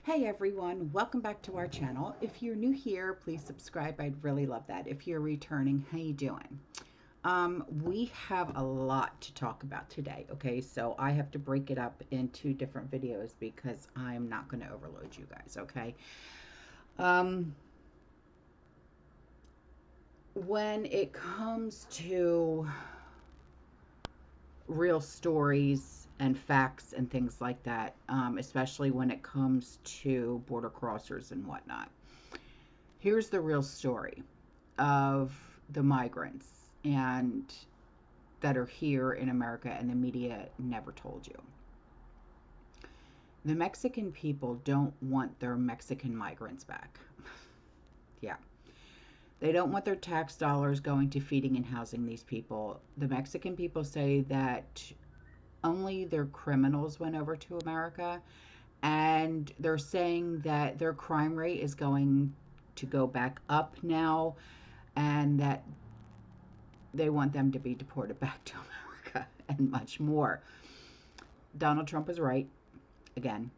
Hey everyone, welcome back to our channel. If you're new here, please subscribe. I'd really love that. If you're returning, how you doing? We have a lot to talk about today, okay? So I have to break it up into different videos because I'm not going to overload you guys, okay? Um, when it comes to real stories and facts and things like that, especially when it comes to border crossers and whatnot, here's the real story of the migrants and that are here in America and the media never told you. The Mexican people don't want their Mexican migrants back. Yeah. They don't want their tax dollars going to feeding and housing these people. The Mexican people say that only their criminals went over to America, and they're saying that their crime rate is going to go back up now, and that they want them to be deported back to America and much more. Donald Trump is right, again.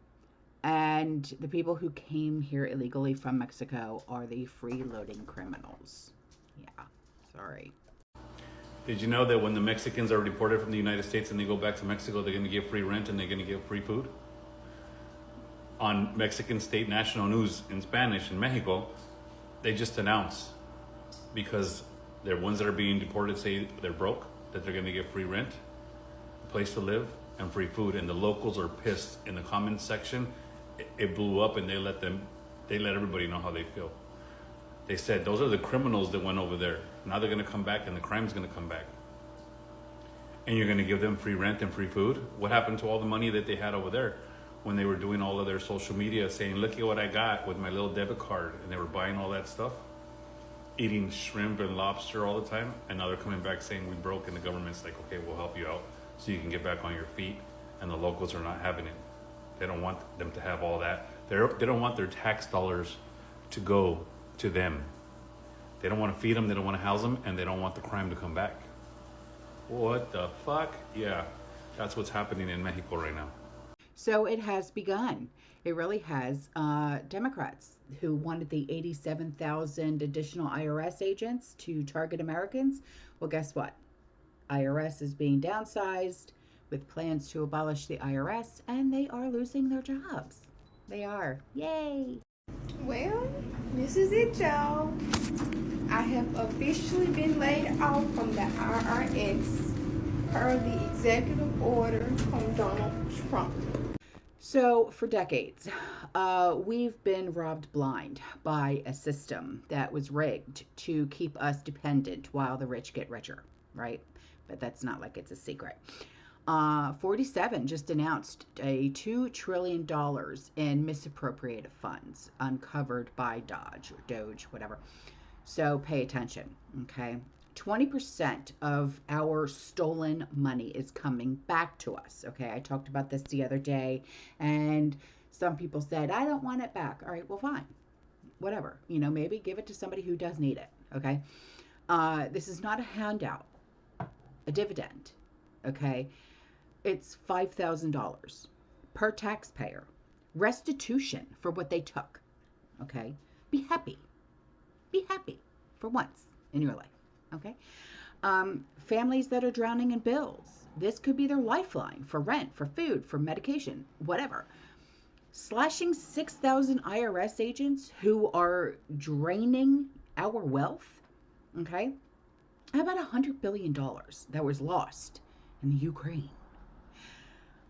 And the people who came here illegally from Mexico are the freeloading criminals. Yeah, sorry. Did you know that when the Mexicans are deported from the United States and they go back to Mexico, they're going to get free rent and they're going to get free food? On Mexican state national news in Spanish in Mexico, they just announced, because the ones that are being deported say they're broke, that they're going to get free rent, a place to live, and free food. And the locals are pissed. In the comments section, it blew up, and they let everybody know how they feel. They said those are the criminals that went over there. Now they're going to come back, and the crime's going to come back. And you're going to give them free rent and free food? What happened to all the money that they had over there when they were doing all of their social media saying, look at what I got with my little debit card, and they were buying all that stuff, eating shrimp and lobster all the time, and now they're coming back saying we broke, and the government's like, okay, we'll help you out so you can get back on your feet, and the locals are not having it. They don't want them to have all that. They don't want their tax dollars to go to them. They don't want to feed them, they don't want to house them, and they don't want the crime to come back. What the fuck? Yeah, that's what's happening in Mexico right now. So it has begun. It really has. Democrats who wanted the 87,000 additional IRS agents to target Americans. Well, guess what? IRS is being downsized with plans to abolish the IRS, and they are losing their jobs. They are. Yay! Well, this is it, y'all. I have officially been laid off from the IRS per the executive order from Donald Trump. So, for decades, we've been robbed blind by a system that was rigged to keep us dependent while the rich get richer, right? But that's not like it's a secret. 47 just announced a $2 trillion in misappropriated funds uncovered by Doge, whatever. So pay attention, okay? 20% of our stolen money is coming back to us, okay? I talked about this the other day, and some people said, I don't want it back. All right, well, fine. Whatever. Maybe give it to somebody who does need it, okay? This is not a handout, a dividend, okay? It's $5,000 per taxpayer. Restitution for what they took, okay? Be happy. Be happy for once in your life, okay? Families that are drowning in bills. This could be their lifeline for rent, for food, for medication, whatever. Slashing 6,000 IRS agents who are draining our wealth, okay? How about $100 billion that was lost in the Ukraine?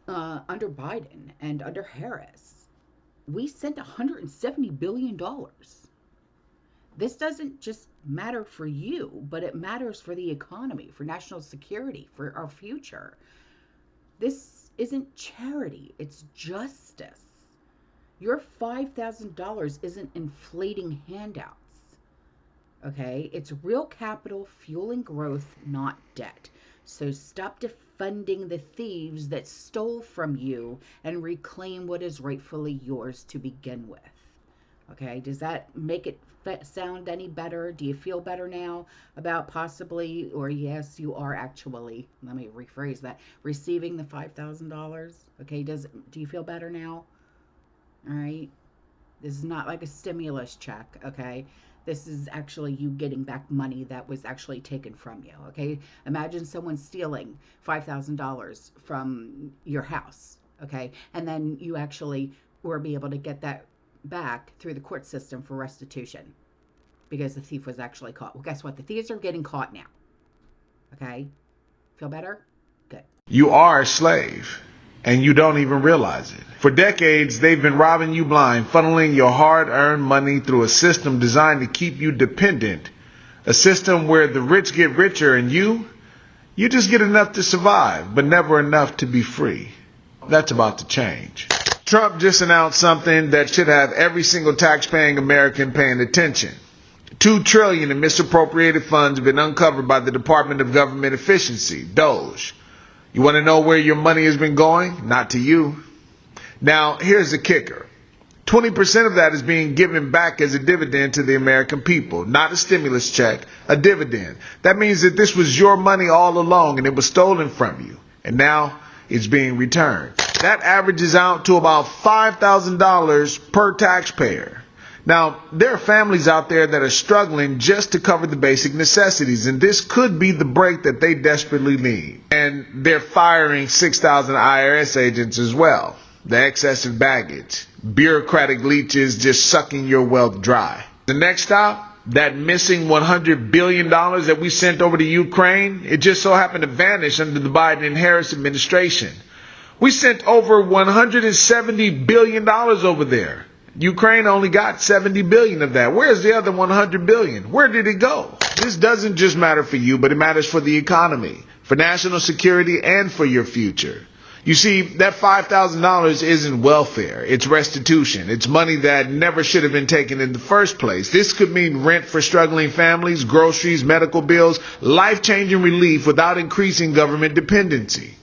Under Biden and under Harris, we sent $170 billion. This doesn't just matter for you, but it matters for the economy, for national security, for our future. This isn't charity, it's justice. Your $5,000 isn't inflating handouts, okay? It's real capital fueling growth, not debt. So stop defunding the thieves that stole from you and reclaim what is rightfully yours to begin with. Okay, does that make it sound any better? Do you feel better now about possibly, or yes, you are actually, let me rephrase that, receiving the $5,000? Okay, do you feel better now? All right, This is not like a stimulus check, okay? This is actually you getting back money that was actually taken from you, okay? Imagine someone stealing $5,000 from your house, okay? And then you actually were be able to get that back through the court system for restitution because the thief was actually caught. Well, guess what? The thieves are getting caught now, okay? Feel better? Good. You are a slave, and you don't even realize it. For decades, they've been robbing you blind, funneling your hard-earned money through a system designed to keep you dependent. A system where the rich get richer and you just get enough to survive, but never enough to be free. That's about to change. Trump just announced something that should have every single tax-paying American paying attention. $2 trillion in misappropriated funds have been uncovered by the Department of Government Efficiency, DOGE. You want to know where your money has been going? Not to you. Now, here's the kicker. 20% of that is being given back as a dividend to the American people, not a stimulus check, a dividend. That means that this was your money all along and it was stolen from you. And now it's being returned. That averages out to about $5,000 per taxpayer. Now, there are families out there that are struggling just to cover the basic necessities, and this could be the break that they desperately need. And they're firing 6,000 IRS agents as well. The excessive baggage, bureaucratic leeches just sucking your wealth dry. The next stop, that missing $100 billion that we sent over to Ukraine, it just so happened to vanish under the Biden and Harris administration. We sent over $170 billion over there. Ukraine only got 70 billion of that. Where's the other 100 billion? Where did it go? This doesn't just matter for you, but it matters for the economy, for national security, and for your future. You see, that $5,000 isn't welfare. It's restitution. It's money that never should have been taken in the first place. This could mean rent for struggling families, groceries, medical bills, life-changing relief without increasing government dependency.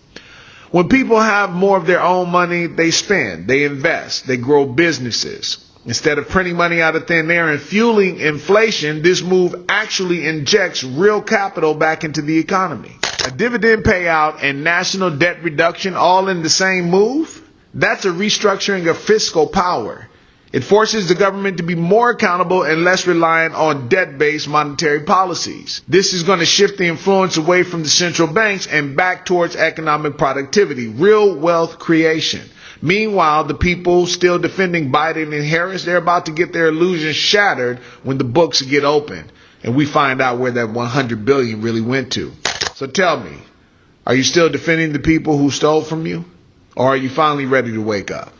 When people have more of their own money, they spend, they invest, they grow businesses. Instead of printing money out of thin air and fueling inflation, this move actually injects real capital back into the economy. A dividend payout and national debt reduction all in the same move? That's a restructuring of fiscal power. It forces the government to be more accountable and less reliant on debt-based monetary policies. This is going to shift the influence away from the central banks and back towards economic productivity, real wealth creation. Meanwhile, the people still defending Biden and Harris, they're about to get their illusions shattered when the books get opened and we find out where that 100 billion really went to. So tell me, are you still defending the people who stole from you? Or are you finally ready to wake up?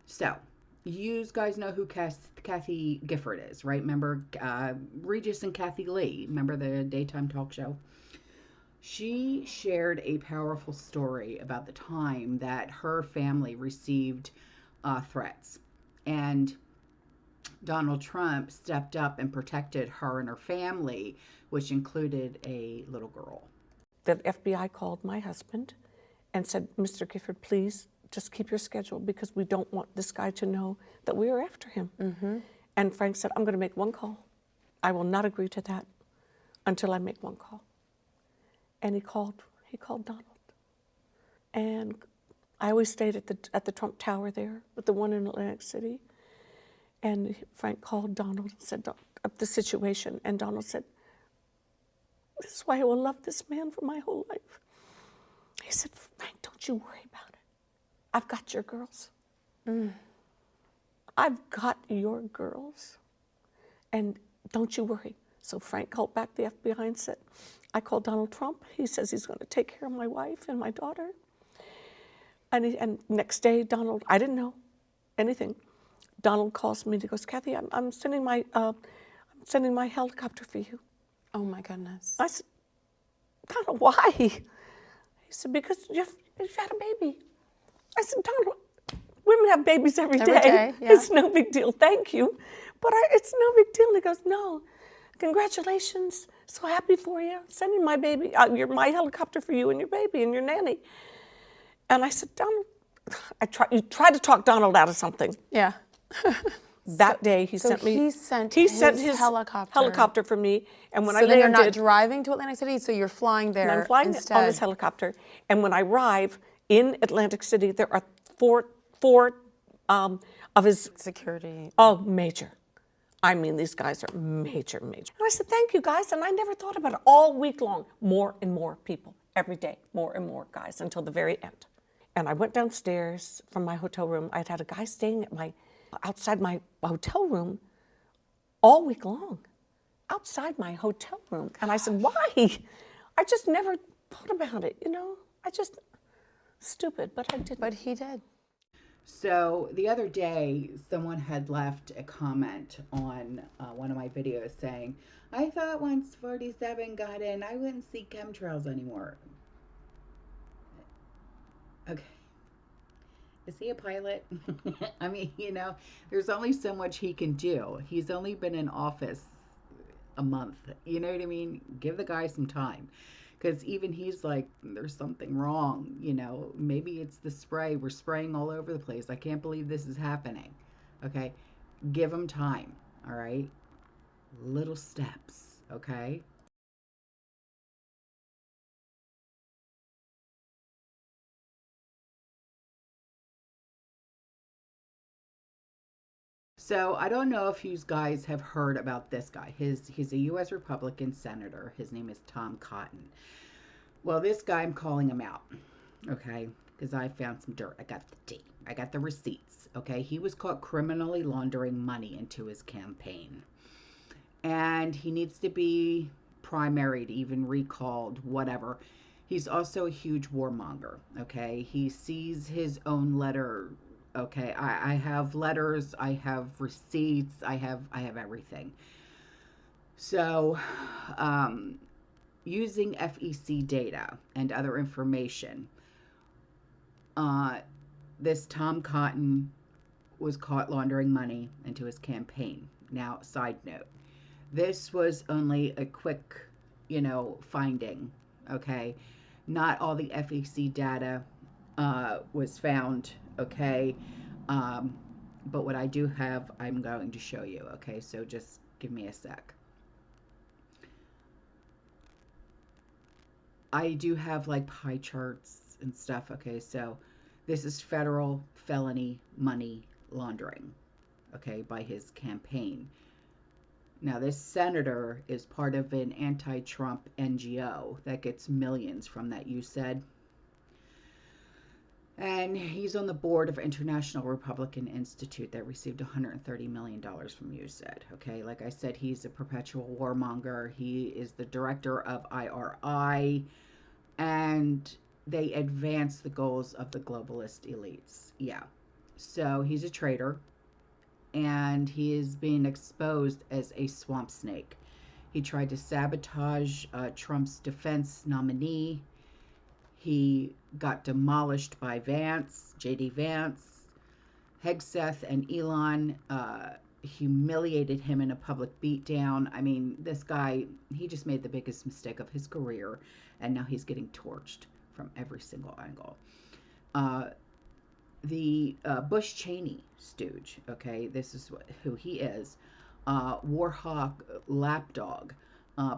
So, you guys know who Kathy Gifford is, right? Remember Regis and Kathy Lee? Remember the daytime talk show? She shared a powerful story about the time that her family received threats. And Donald Trump stepped up and protected her and her family, which included a little girl. The FBI called my husband and said, Mr. Gifford, please just keep your schedule because we don't want this guy to know that we are after him. Mm-hmm. And Frank said, I'm going to make one call. I will not agree to that until I make one call. And he called Donald. And I always stayed at the Trump Tower there, with the one in Atlantic City. And Frank called Donald and said of the situation. And Donald said, this is why I will love this man for my whole life. He said, Frank, don't you worry about it. I've got your girls. I've got your girls. And don't you worry. So Frank called back the FBI and said, I called Donald Trump. He says he's going to take care of my wife and my daughter. And next day, Donald, I didn't know anything. Donald calls me and he goes, Kathy, I'm sending my helicopter for you. Oh my goodness. I said, Donald, why? He said, because you've had a baby. I said, Donald, women have babies every day. Yeah. It's no big deal, thank you. But it's no big deal. And he goes, no, congratulations, so happy for you. Sending my baby, my helicopter for you and your baby and your nanny. And I said, Donald, you tried to talk Donald out of something. Yeah. That day he sent his helicopter for me. And when I landed, you're not driving to Atlantic City, so you're flying there. And I'm flying instead on his helicopter. And when I arrive in Atlantic City, there are four of his Security. Oh, major. I mean, these guys are major, major. And I said, thank you, guys. And I never thought about it. All week long, more and more people. Every day, more and more guys until the very end. And I went downstairs from my hotel room. I'd had a guy staying at outside my hotel room all week long. Outside my hotel room. And I said, why? I just never thought about it, you know? Stupid, but I did. But he did. So the other day, someone had left a comment on one of my videos saying, I thought once 47 got in, I wouldn't see chemtrails anymore. Okay. Is he a pilot? I mean, you know, there's only so much he can do. He's only been in office a month. You know what I mean? Give the guy some time. Because even he's like, there's something wrong, you know, maybe it's the spray. We're spraying all over the place. I can't believe this is happening. Okay. Give him time. All right. Little steps. Okay. So I don't know if you guys have heard about this guy. He's a U.S. Republican senator. His name is Tom Cotton. Well, this guy, I'm calling him out, okay, because I found some dirt. I got the tea. I got the receipts, okay. He was caught criminally laundering money into his campaign, and he needs to be primaried, even recalled, whatever. He's also a huge warmonger, okay. He sees his own letter. Okay, I have letters, I have receipts, I have everything. So, using FEC data and other information, this Tom Cotton was caught laundering money into his campaign. Now, side note, this was only a quick, you know, finding, okay? Not all the FEC data was found, okay? But what I do have, I'm going to show you, okay? So just give me a sec. I do have like pie charts and stuff, okay? So this is federal felony money laundering, okay, by his campaign. Now, this senator is part of an anti-Trump NGO that gets millions from that, you said. And he's on the board of International Republican Institute that received $130 million from USAID. Okay, like I said, he's a perpetual warmonger. He is the director of IRI, and they advance the goals of the globalist elites. Yeah, so he's a traitor, and he is being exposed as a swamp snake. He tried to sabotage Trump's defense nominee. He got demolished by Vance, J.D. Vance. Hegseth and Elon humiliated him in a public beatdown. I mean, this guy, he just made the biggest mistake of his career, and now he's getting torched from every single angle. The Bush Cheney stooge, okay, this is who he is. Warhawk lapdog,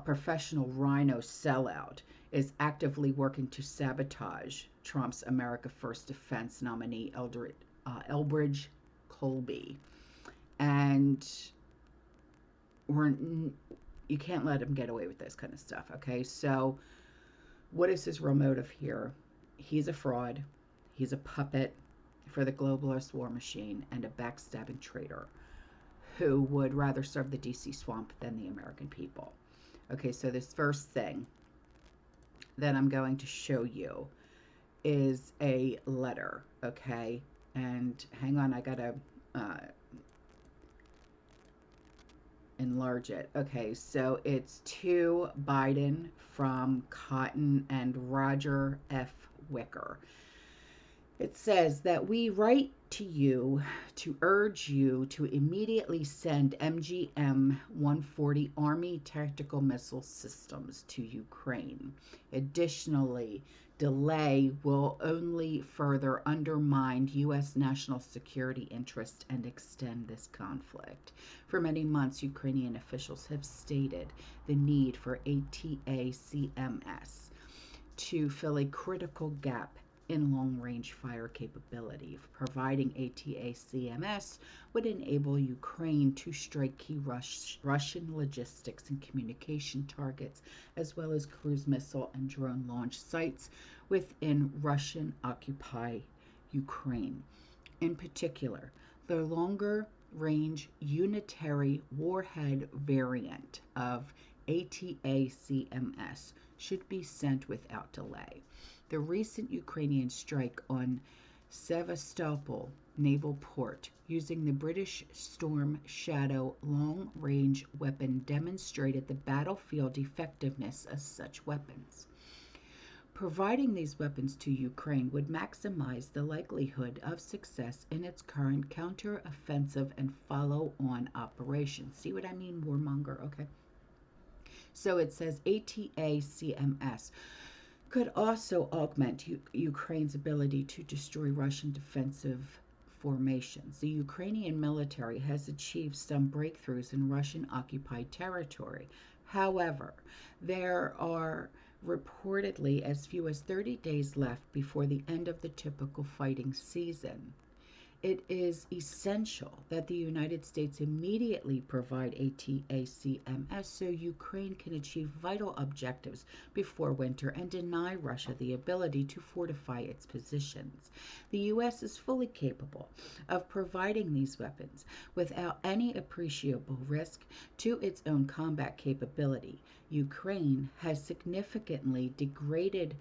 professional rhino sellout, is actively working to sabotage Trump's America First defense nominee, Elbridge Colby. And you can't let him get away with this kind of stuff, okay? So what is his real motive here? He's a fraud. He's a puppet for the globalist war machine and a backstabbing traitor who would rather serve the DC swamp than the American people. Okay, so this first thing that I'm going to show you is a letter, okay? And hang on, I gotta enlarge it. Okay, so it's to Biden from Cotton and Roger F. Wicker. It says that we write to you to urge you to immediately send MGM-140 Army tactical missile systems to Ukraine. Additionally, delay will only further undermine U.S. national security interests and extend this conflict. For many months, Ukrainian officials have stated the need for ATACMS to fill a critical gap in long-range fire capability. Providing ATACMS would enable Ukraine to strike key Russian logistics and communication targets, as well as cruise missile and drone launch sites within Russian-occupied Ukraine. In particular, the longer-range unitary warhead variant of ATACMS should be sent without delay. The recent Ukrainian strike on Sevastopol naval port using the British Storm Shadow long-range weapon demonstrated the battlefield effectiveness of such weapons. Providing these weapons to Ukraine would maximize the likelihood of success in its current counter-offensive and follow-on operations. See what I mean, warmonger? Okay. So it says ATACMS could also augment Ukraine's ability to destroy Russian defensive formations. The Ukrainian military has achieved some breakthroughs in Russian-occupied territory. However, there are reportedly as few as 30 days left before the end of the typical fighting season. It is essential that the United States immediately provide ATACMS so Ukraine can achieve vital objectives before winter and deny Russia the ability to fortify its positions. The U.S. is fully capable of providing these weapons without any appreciable risk to its own combat capability. Ukraine has significantly degraded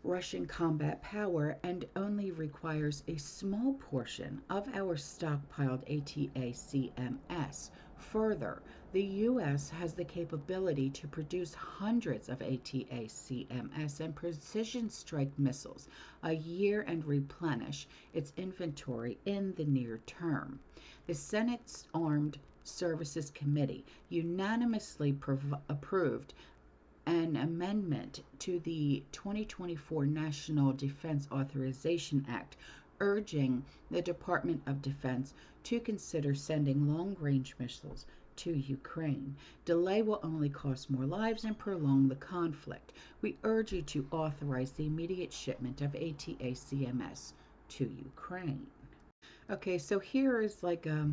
Russian combat power and only requires a small portion of our stockpiled ATACMS. Further, the U.S. has the capability to produce hundreds of ATACMS and precision strike missiles a year and replenish its inventory in the near term. The Senate's Armed Services Committee unanimously approved an amendment to the 2024 National Defense Authorization Act, urging the Department of Defense to consider sending long-range missiles to Ukraine. Delay will only cost more lives and prolong the conflict. We urge you to authorize the immediate shipment of ATACMS to Ukraine. Okay, so here is like a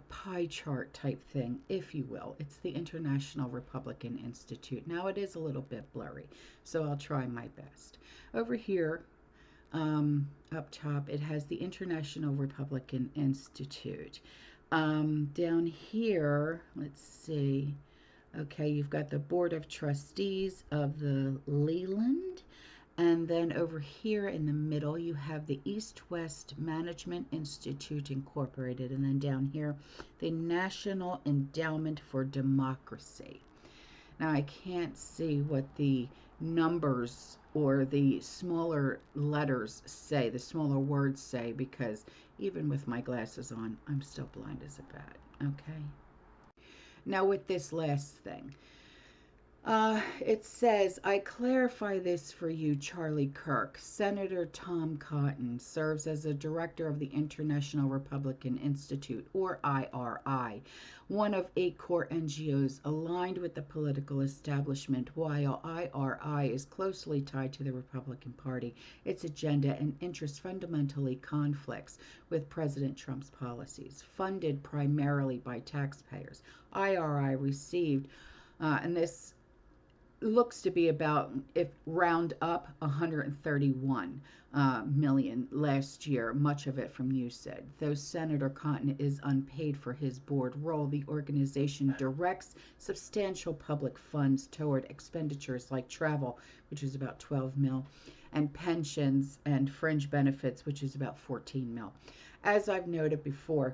pie chart type thing, if you will. It's the International Republican Institute. Now it is a little bit blurry, so I'll try my best. Over here, up top, it has the International Republican Institute. Down here, let's see. Okay, you've got the Board of Trustees of the Leland. And then over here in the middle, you have the East-West Management Institute Incorporated. And then down here, the National Endowment for Democracy. Now, I can't see what the numbers or the smaller letters say, the smaller words say, because even with my glasses on, I'm still blind as a bat. Okay. Now, with this last thing. It says, I clarify this for you, Charlie Kirk. Senator Tom Cotton serves as a director of the International Republican Institute, or IRI, one of 8 core NGOs aligned with the political establishment. While IRI is closely tied to the Republican Party, its agenda and interests fundamentally conflicts with President Trump's policies. Funded primarily by taxpayers, IRI received, and this looks to be about, if round up, 131 million last year, much of it from USAID. Though Senator Cotton is unpaid for his board role, the organization directs substantial public funds toward expenditures like travel, which is about 12 mil, and pensions and fringe benefits, which is about 14 mil. As I've noted before,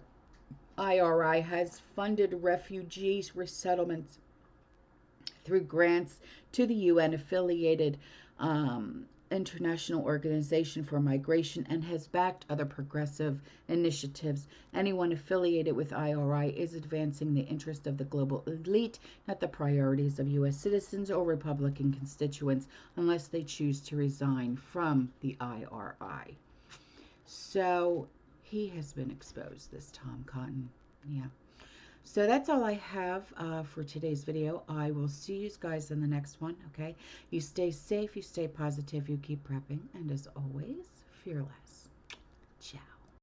IRI has funded refugees resettlements through grants to the UN-affiliated International Organization for Migration and has backed other progressive initiatives. Anyone affiliated with IRI is advancing the interest of the global elite, not the priorities of U.S. citizens or Republican constituents, unless they choose to resign from the IRI. So he has been exposed, this Tom Cotton. Yeah. So that's all I have for today's video. I will see you guys in the next one, okay? You stay safe, you stay positive, you keep prepping, and as always, fearless. Ciao.